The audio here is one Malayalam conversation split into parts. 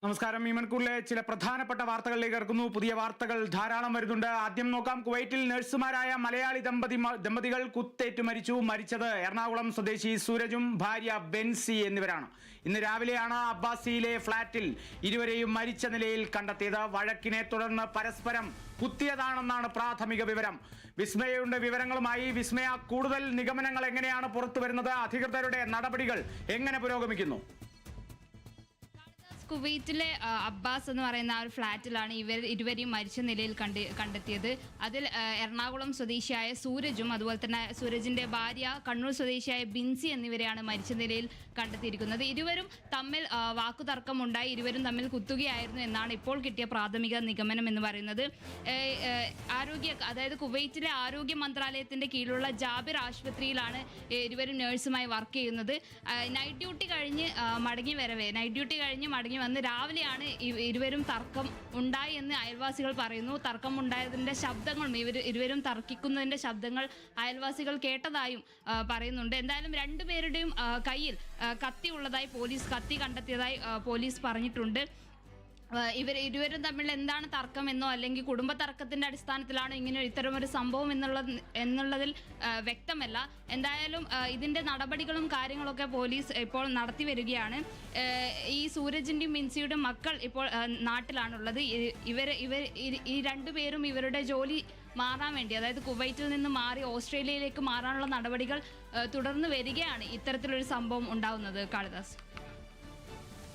നമസ്കാരം. ഈ മണിക്കൂറിലെ ചില പ്രധാനപ്പെട്ട വാർത്തകളിലേക്ക് ഇറക്കുന്നു. പുതിയ വാർത്തകൾ ധാരാളം വരുന്നുണ്ട്. ആദ്യം നോക്കാം. കുവൈറ്റിൽ നഴ്സുമാരായ മലയാളി ദമ്പതികൾ കുത്തേറ്റ് മരിച്ചു. മരിച്ചത് എറണാകുളം സ്വദേശി സൂരജും ഭാര്യ ബെൻസി എന്നിവരാണ്. ഇന്ന് രാവിലെയാണ് അബ്ബാസിയിലെ ഫ്ളാറ്റിൽ ഇരുവരെയും മരിച്ച നിലയിൽ കണ്ടെത്തിയത്. വഴക്കിനെ തുടർന്ന് പരസ്പരം കുത്തിയതാണെന്നാണ് പ്രാഥമിക വിവരം. വിസ്മയയുടെ വിവരങ്ങളുമായി വിസ്മയ, കൂടുതൽ നിഗമനങ്ങൾ എങ്ങനെയാണ് പുറത്തു വരുന്നത്? അധികൃതരുടെ നടപടികൾ എങ്ങനെ പുരോഗമിക്കുന്നു? കുവൈറ്റിലെ അബ്ബാസ് എന്ന് പറയുന്ന ആ ഒരു ഫ്ലാറ്റിലാണ് ഇരുവരെയും മരിച്ച നിലയിൽ കണ്ടെത്തിയത്. അതിൽ എറണാകുളം സ്വദേശിയായ സൂരജും അതുപോലെ തന്നെ സൂരജിന്റെ ഭാര്യ കണ്ണൂർ സ്വദേശിയായ ബിൻസി എന്നിവരെയാണ് മരിച്ച നിലയിൽ കണ്ടെത്തിയിരിക്കുന്നത്. ഇരുവരും തമ്മിൽ വാക്കുതർക്കമുണ്ടായി, ഇരുവരും തമ്മിൽ കുത്തുകയായിരുന്നു എന്നാണ് ഇപ്പോൾ കിട്ടിയ പ്രാഥമിക നിഗമനം എന്ന് പറയുന്നത്. അതായത് കുവൈറ്റിലെ ആരോഗ്യ മന്ത്രാലയത്തിന്റെ കീഴിലുള്ള ജാബിർ ആശുപത്രിയിലാണ് ഇരുവരും നഴ്സുമായി വർക്ക് ചെയ്യുന്നത്. നൈറ്റ് ഡ്യൂട്ടി കഴിഞ്ഞ് മടങ്ങി വന്ന് രാവിലെയാണ് ഇരുവരും തർക്കം ഉണ്ടായി എന്ന് അയൽവാസികൾ പറയുന്നു. തർക്കം ഉണ്ടായതിന്റെ ശബ്ദങ്ങളും ഇരുവരും തർക്കിക്കുന്നതിന്റെ ശബ്ദങ്ങൾ അയൽവാസികൾ കേട്ടതായും പറയുന്നുണ്ട്. എന്തായാലും രണ്ടുപേരുടെയും കയ്യിൽ കത്തി ഉള്ളതായി കത്തി കണ്ടെത്തിയതായി പോലീസ് പറഞ്ഞിട്ടുണ്ട്. ഇരുവരും തമ്മിൽ എന്താണ് തർക്കമെന്നോ അല്ലെങ്കിൽ കുടുംബ തർക്കത്തിന്റെ അടിസ്ഥാനത്തിലാണോ ഇത്തരമൊരു സംഭവം എന്നുള്ളതിൽ വ്യക്തമല്ല. എന്തായാലും ഇതിന്റെ നടപടികളും കാര്യങ്ങളൊക്കെ പോലീസ് ഇപ്പോൾ നടത്തി വരികയാണ്. ഈ സൂരജിന്റെയും മിൻസിയുടെയും മക്കൾ ഇപ്പോൾ നാട്ടിലാണുള്ളത്. ഈ രണ്ടുപേരും ഇവരുടെ ജോലി മാറാൻ വേണ്ടി, അതായത് കുവൈറ്റിൽ നിന്ന് മാറി ഓസ്ട്രേലിയയിലേക്ക് മാറാനുള്ള നടപടികൾ തുടർന്ന് വരികയാണ് ഇത്തരത്തിലൊരു സംഭവം ഉണ്ടാവുന്നത്. കാളിദാസ്,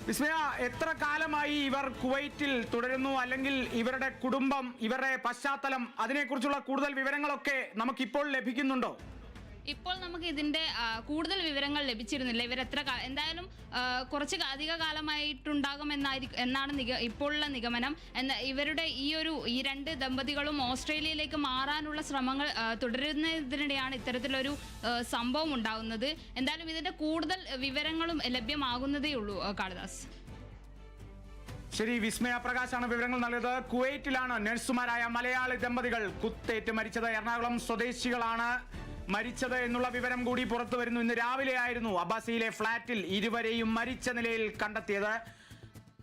വിസ്മയ, എത്ര കാലമായി ഇവർ കുവൈറ്റിൽ തുടരുന്നു? അല്ലെങ്കിൽ ഇവരുടെ കുടുംബം, ഇവരുടെ പശ്ചാത്തലം, അതിനെക്കുറിച്ചുള്ള കൂടുതൽ വിവരങ്ങളൊക്കെ നമുക്കിപ്പോൾ ലഭിക്കുന്നുണ്ടോ? ഇപ്പോൾ നമുക്ക് ഇതിന്റെ കൂടുതൽ വിവരങ്ങൾ ലഭിച്ചിരുന്നില്ല. എന്തായാലും കുറച്ച് അധിക കാലമായിട്ടുണ്ടാകും എന്നാണ് ഇപ്പോഴുള്ള നിഗമനം. ഇവരുടെ ഈ രണ്ട് ദമ്പതികളും ഓസ്ട്രേലിയയിലേക്ക് മാറാനുള്ള ശ്രമങ്ങൾ തുടരുന്നതിനിടെയാണ് ഇത്തരത്തിലൊരു സംഭവം ഉണ്ടാകുന്നത്. എന്തായാലും ഇതിന്റെ കൂടുതൽ വിവരങ്ങളും ലഭ്യമാകുന്നതേ ഉള്ളൂ. കാളിദാസ്, ശരി. വിസ്മയ പ്രകാശാണ് വിവരങ്ങൾ നൽകിയത്. കുവൈറ്റിലാണ് നഴ്സുമാരായ മലയാളി ദമ്പതികൾ കുത്തേറ്റ് മരിച്ചത്. എറണാകുളം സ്വദേശികളാണ് മരിച്ചത് എന്നുള്ള വിവരം കൂടി പുറത്തു വരുന്നു. ഇന്ന് രാവിലെയായിരുന്നു അബ്ബാസിയിലെ ഫ്ളാറ്റിൽ ഇരുവരെയും മരിച്ച നിലയിൽ കണ്ടെത്തിയത്.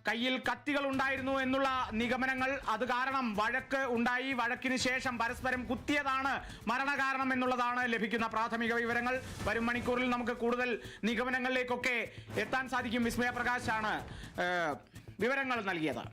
കയ്യിൽ കത്തികൾ ഉണ്ടായിരുന്നു എന്നുള്ള നിഗമനങ്ങൾ, അത് കാരണം വഴക്ക് ഉണ്ടായി, വഴക്കിന് ശേഷം പരസ്പരം കുത്തിയതാണ് മരണകാരണം എന്നുള്ളതാണ് ലഭിക്കുന്ന പ്രാഥമിക വിവരങ്ങൾ. വരും മണിക്കൂറിൽ നമുക്ക് കൂടുതൽ നിഗമനങ്ങളിലേക്കൊക്കെ എത്താൻ സാധിക്കും. വിസ്മയ പ്രകാശാണ് വിവരങ്ങൾ നൽകിയത്.